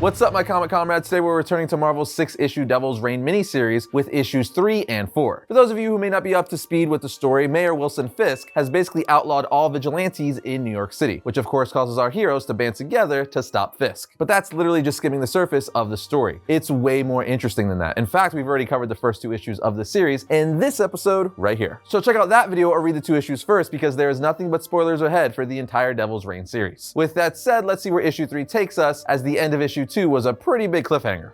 What's up, my comic comrades? Today we're returning to Marvel's 6-issue Devil's Reign miniseries with issues 3 and 4. For those of you who may not be up to speed with the story, Mayor Wilson Fisk has basically outlawed all vigilantes in New York City, which of course causes our heroes to band together to stop Fisk. But that's literally just skimming the surface of the story. It's way more interesting than that. In fact, we've already covered the first 2 issues of the series in this episode right here. So check out that video or read the 2 issues first, because there is nothing but spoilers ahead for the entire Devil's Reign series. With that said, let's see where issue 3 takes us, as the end of issue 2 was a pretty big cliffhanger.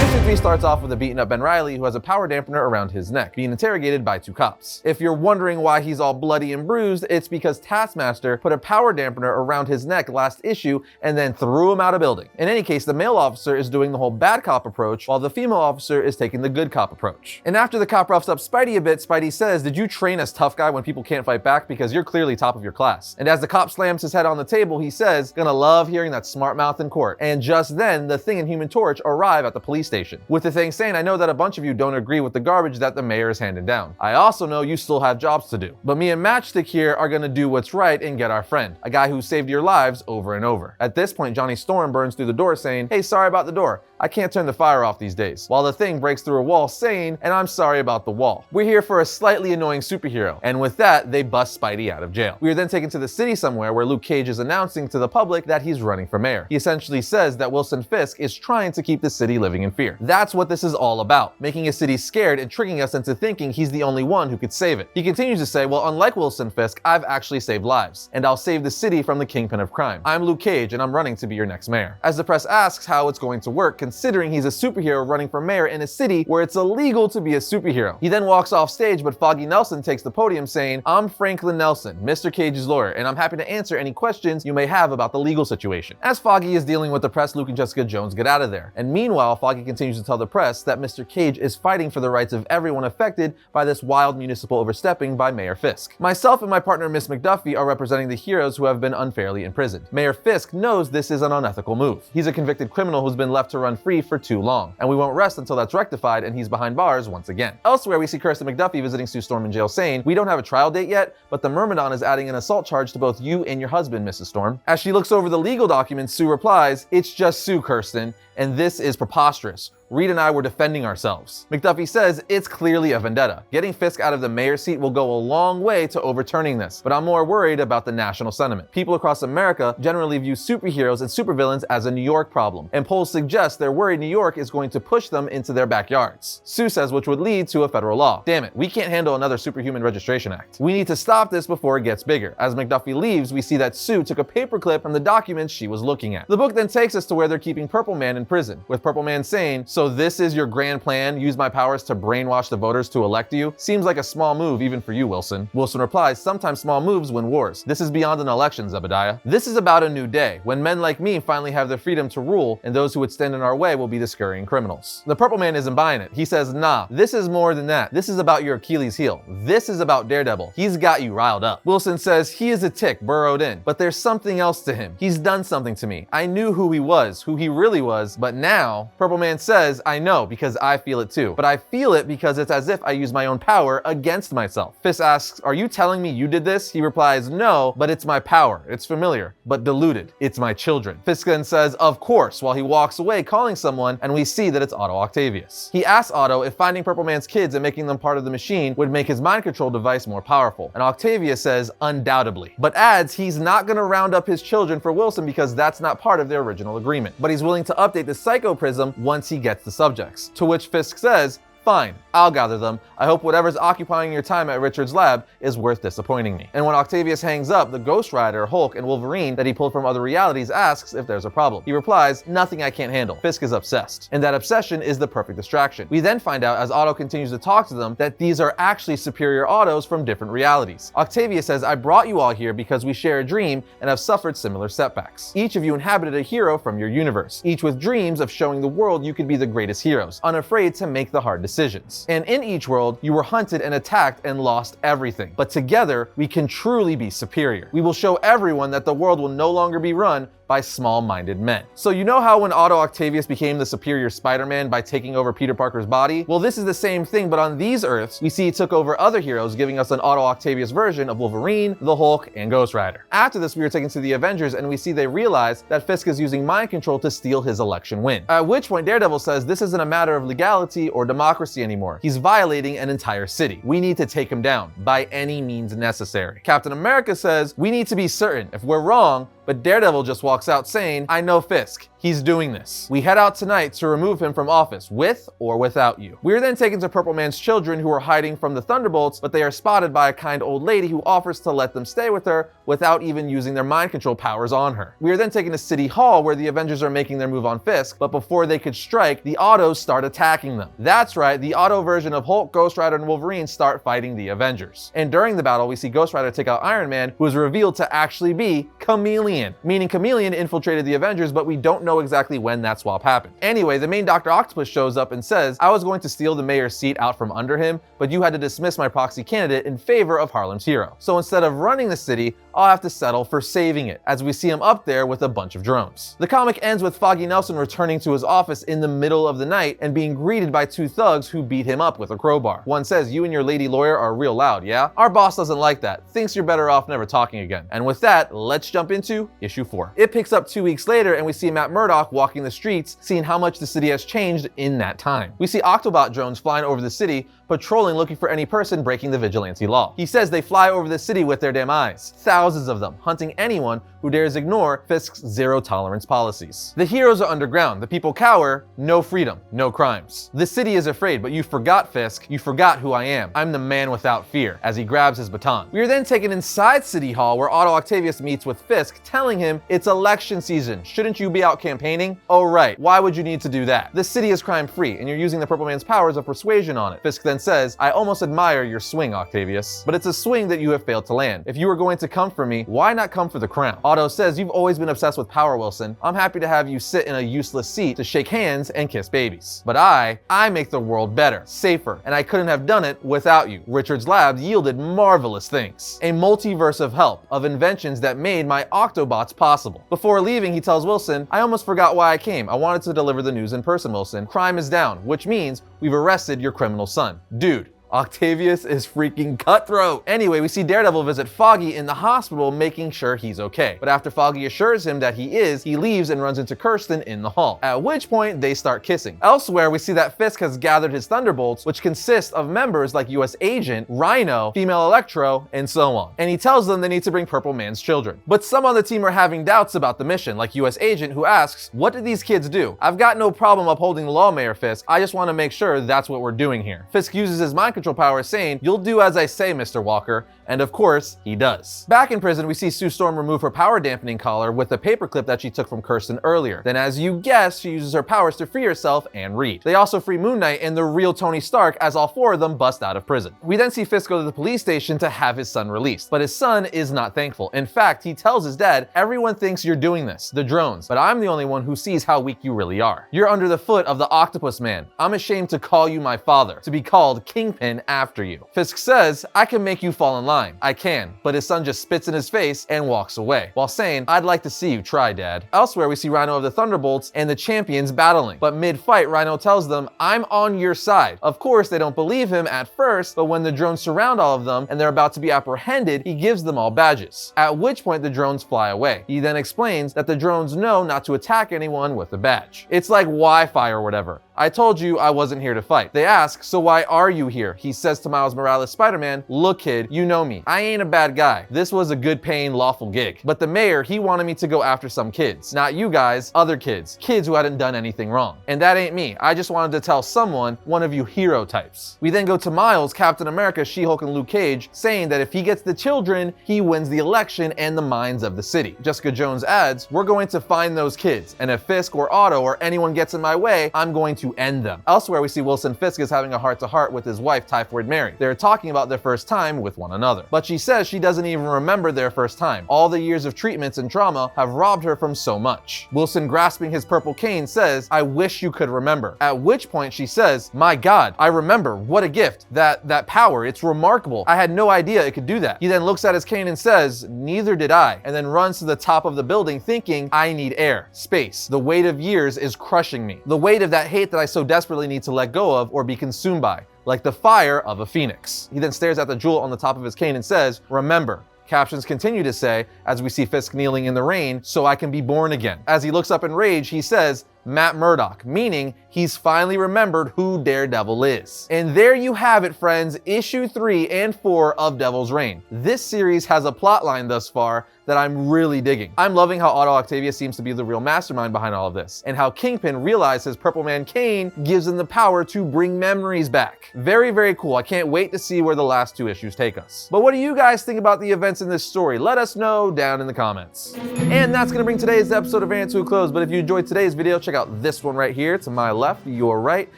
Issue 3 starts off with a beaten up Ben Reilly who has a power dampener around his neck, being interrogated by 2 cops. If you're wondering why he's all bloody and bruised, it's because Taskmaster put a power dampener around his neck last issue and then threw him out of building. In any case, the male officer is doing the whole bad cop approach, while the female officer is taking the good cop approach. And after the cop roughs up Spidey a bit, Spidey says, "Did you train as tough guy when people can't fight back? Because you're clearly top of your class." And as the cop slams his head on the table, he says, "Gonna love hearing that smart mouth in court." And just then, the Thing and Human Torch arrive at the police station, with the Thing saying, "I know that a bunch of you don't agree with the garbage that the mayor is handing down. I also know you still have jobs to do. But me and Matchstick here are gonna do what's right and get our friend, a guy who saved your lives over and over." At this point, Johnny Storm burns through the door saying, "Hey, sorry about the door. I can't turn the fire off these days." While the Thing breaks through a wall saying, "And I'm sorry about the wall. We're here for a slightly annoying superhero." And with that, they bust Spidey out of jail. We are then taken to the city somewhere where Luke Cage is announcing to the public that he's running for mayor. He essentially says that Wilson Fisk is trying to keep the city living in fear. That's what this is all about, making a city scared and tricking us into thinking he's the only one who could save it. He continues to say, "Well, unlike Wilson Fisk, I've actually saved lives, and I'll save the city from the Kingpin of crime. I'm Luke Cage, and I'm running to be your next mayor." As the press asks how it's going to work, considering he's a superhero running for mayor in a city where it's illegal to be a superhero. He then walks off stage, but Foggy Nelson takes the podium saying, "I'm Franklin Nelson, Mr. Cage's lawyer, and I'm happy to answer any questions you may have about the legal situation." As Foggy is dealing with the press, Luke and Jessica Jones get out of there. And meanwhile, Foggy continues to tell the press that Mr. Cage is fighting for the rights of everyone affected by this wild municipal overstepping by Mayor Fisk. Myself and my partner Miss McDuffie are representing the heroes who have been unfairly imprisoned. Mayor Fisk knows this is an unethical move. He's a convicted criminal who's been left to run free for too long, and we won't rest until that's rectified and he's behind bars once again. Elsewhere, we see Kirsten McDuffie visiting Sue Storm in jail saying, "We don't have a trial date yet, but the Myrmidon is adding an assault charge to both you and your husband, Mrs. Storm." As she looks over the legal documents, Sue replies, "It's just Sue, Kirsten, and this is preposterous. Reed and I were defending ourselves." McDuffie says it's clearly a vendetta. Getting Fisk out of the mayor's seat will go a long way to overturning this, but I'm more worried about the national sentiment. People across America generally view superheroes and supervillains as a New York problem, and polls suggest they're worried New York is going to push them into their backyards. Sue says which would lead to a federal law. Damn it, we can't handle another Superhuman Registration Act. We need to stop this before it gets bigger. As McDuffie leaves, we see that Sue took a paperclip from the documents she was looking at. The book then takes us to where they're keeping Purple Man in prison, with Purple Man saying, "So this is your grand plan, use my powers to brainwash the voters to elect you? Seems like a small move even for you, Wilson." Wilson replies, "Sometimes small moves win wars. This is beyond an election, Zebediah. This is about a new day, when men like me finally have the freedom to rule, and those who would stand in our way will be the scurrying criminals." The Purple Man isn't buying it. He says, "Nah, this is more than that. This is about your Achilles heel. This is about Daredevil. He's got you riled up." Wilson says he is a tick burrowed in, but there's something else to him. He's done something to me. I knew who he was, who he really was, but now, Purple Man says, "I know, because I feel it too. But I feel it because it's as if I use my own power against myself." Fisk asks, "Are you telling me you did this?" He replies, "No, but it's my power. It's familiar, but diluted. It's my children." Fisk then says, "Of course," while he walks away calling someone, and we see that it's Otto Octavius. He asks Otto if finding Purple Man's kids and making them part of the machine would make his mind control device more powerful, and Octavius says, "Undoubtedly," but adds he's not gonna round up his children for Wilson because that's not part of their original agreement, but he's willing to update the Psycho Prism once he gets the subjects. To which Fisk says, "Fine, I'll gather them. I hope whatever's occupying your time at Richard's lab is worth disappointing me." And when Octavius hangs up, the Ghost Rider, Hulk, and Wolverine that he pulled from other realities asks if there's a problem. He replies, "Nothing I can't handle." Fisk is obsessed, and that obsession is the perfect distraction. We then find out as Otto continues to talk to them that these are actually superior Ottos from different realities. Octavius says, "I brought you all here because we share a dream and have suffered similar setbacks. Each of you inhabited a hero from your universe, each with dreams of showing the world you could be the greatest heroes, unafraid to make the hard decisions. And in each world, you were hunted and attacked and lost everything. But together, we can truly be superior. We will show everyone that the world will no longer be run by small-minded men. So you know how when Otto Octavius became the superior Spider-Man by taking over Peter Parker's body? Well, this is the same thing, but on these Earths, we see he took over other heroes, giving us an Otto Octavius version of Wolverine, the Hulk, and Ghost Rider. After this, we are taken to the Avengers, and we see they realize that Fisk is using mind control to steal his election win. At which point, Daredevil says this isn't a matter of legality or democracy anymore. He's violating an entire city. We need to take him down by any means necessary. Captain America says we need to be certain. If we're wrong, but Daredevil just walks out saying, I know Fisk. He's doing this. We head out tonight to remove him from office, with or without you. We are then taken to Purple Man's children who are hiding from the Thunderbolts, but they are spotted by a kind old lady who offers to let them stay with her without even using their mind control powers on her. We are then taken to City Hall where the Avengers are making their move on Fisk, but before they could strike, the Autos start attacking them. That's right, the Auto version of Hulk, Ghost Rider, and Wolverine start fighting the Avengers. And during the battle, we see Ghost Rider take out Iron Man, who is revealed to actually be Chameleon, meaning Chameleon infiltrated the Avengers, but we don't know exactly when that swap happened. Anyway, the main Doctor Octopus shows up and says, I was going to steal the mayor's seat out from under him, but you had to dismiss my proxy candidate in favor of Harlem's hero. So instead of running the city, I'll have to settle for saving it, as we see him up there with a bunch of drones. The comic ends with Foggy Nelson returning to his office in the middle of the night and being greeted by two thugs who beat him up with a crowbar. One says, you and your lady lawyer are real loud, yeah? Our boss doesn't like that, thinks you're better off never talking again. And with that, let's jump into issue 4. It picks up 2 weeks later and we see Matt Murdock walking the streets, seeing how much the city has changed in that time. We see Octobot drones flying over the city, patrolling looking for any person breaking the vigilante law. He says they fly over the city with their damn eyes. Thousands of them, hunting anyone who dares ignore Fisk's zero-tolerance policies. The heroes are underground, the people cower, no freedom, no crimes. The city is afraid, but you forgot, Fisk, you forgot who I am. I'm the man without fear, as he grabs his baton. We are then taken inside City Hall where Otto Octavius meets with Fisk, telling him it's election season. Shouldn't you be out campaigning? Oh right, why would you need to do that? The city is crime-free, and you're using the Purple Man's powers of persuasion on it. Fisk then says, I almost admire your swing, Octavius, but it's a swing that you have failed to land. If you were going to come for me, why not come for the crown? Otto says, you've always been obsessed with power, Wilson. I'm happy to have you sit in a useless seat to shake hands and kiss babies. But I make the world better, safer, and I couldn't have done it without you. Richard's lab yielded marvelous things. A multiverse of help, of inventions that made my Octobots possible. Before leaving, he tells Wilson, I almost forgot why I came. I wanted to deliver the news in person, Wilson. Crime is down, which means we've arrested your criminal son. Dude, Octavius is freaking cutthroat. Anyway, we see Daredevil visit Foggy in the hospital, making sure he's okay. But after Foggy assures him that he is, he leaves and runs into Kirsten in the hall. At which point, they start kissing. Elsewhere, we see that Fisk has gathered his Thunderbolts, which consist of members like US Agent, Rhino, Female Electro, and so on. And he tells them they need to bring Purple Man's children. But some on the team are having doubts about the mission, like US Agent, who asks, what did these kids do? I've got no problem upholding the law, Mayor Fisk. I just want to make sure that's what we're doing here. Fisk uses his mind control power, saying, you'll do as I say, Mr. Walker, and of course, he does. Back in prison, we see Sue Storm remove her power dampening collar with a paperclip that she took from Kirsten earlier. Then, as you guessed, she uses her powers to free herself and Reed. They also free Moon Knight and the real Tony Stark as all 4 of them bust out of prison. We then see Fisk go to the police station to have his son released, but his son is not thankful. In fact, he tells his dad, everyone thinks you're doing this, the drones, but I'm the only one who sees how weak you really are. You're under the foot of the Octopus Man. I'm ashamed to call you my father, to be called Kingpin after you. Fisk says, I can make you fall in line. I can, but his son just spits in his face and walks away, while saying, I'd like to see you try, Dad. Elsewhere, we see Rhino of the Thunderbolts and the champions battling, but mid-fight, Rhino tells them, I'm on your side. Of course, they don't believe him at first, but when the drones surround all of them and they're about to be apprehended, he gives them all badges, at which point the drones fly away. He then explains that the drones know not to attack anyone with a badge. It's like Wi-Fi or whatever. I told you I wasn't here to fight. They ask, so why are you here? He says to Miles Morales, Spider-Man, look kid, you know me. I ain't a bad guy. This was a good paying, lawful gig. But the mayor, he wanted me to go after some kids. Not you guys, other kids. Kids who hadn't done anything wrong. And that ain't me. I just wanted to tell someone, one of you hero types. We then go to Miles, Captain America, She-Hulk, and Luke Cage, saying that if he gets the children, he wins the election and the minds of the city. Jessica Jones adds, we're going to find those kids. And if Fisk or Otto or anyone gets in my way, I'm going to to end them. Elsewhere, we see Wilson Fisk is having a heart-to-heart with his wife, Typhoid Mary. They're talking about their first time with one another. But she says she doesn't even remember their first time. All the years of treatments and trauma have robbed her from so much. Wilson, grasping his purple cane, says, "I wish you could remember." At which point she says, "My God, I remember. What a gift. That power, it's remarkable. I had no idea it could do that." He then looks at his cane and says, "Neither did I," and then runs to the top of the building thinking, "I need air, space. The weight of years is crushing me. The weight of that hate that I so desperately need to let go of or be consumed by, like the fire of a phoenix." He then stares at the jewel on the top of his cane and says, "Remember." Captions continue to say, as we see Fisk kneeling in the rain, "So I can be born again." As he looks up in rage, he says, "Matt Murdock," meaning he's finally remembered who Daredevil is. And there you have it, friends, issue 3 and 4 of Devil's Reign. This series has a plotline thus far that I'm really digging. I'm loving how Otto Octavius seems to be the real mastermind behind all of this, and how Kingpin realized his Purple Man cane gives him the power to bring memories back. Very, very cool. I can't wait to see where the last 2 issues take us. But what do you guys think about the events in this story? Let us know down in the comments. And that's gonna bring today's episode of Variant to a close, but if you enjoyed today's video, check out this one right here to my left, your right.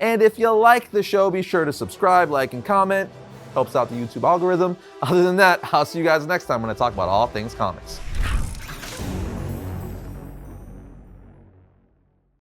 And if you like the show, be sure to subscribe, like, and comment. Helps out the YouTube algorithm. Other than that, I'll see you guys next time when I talk about all things comics.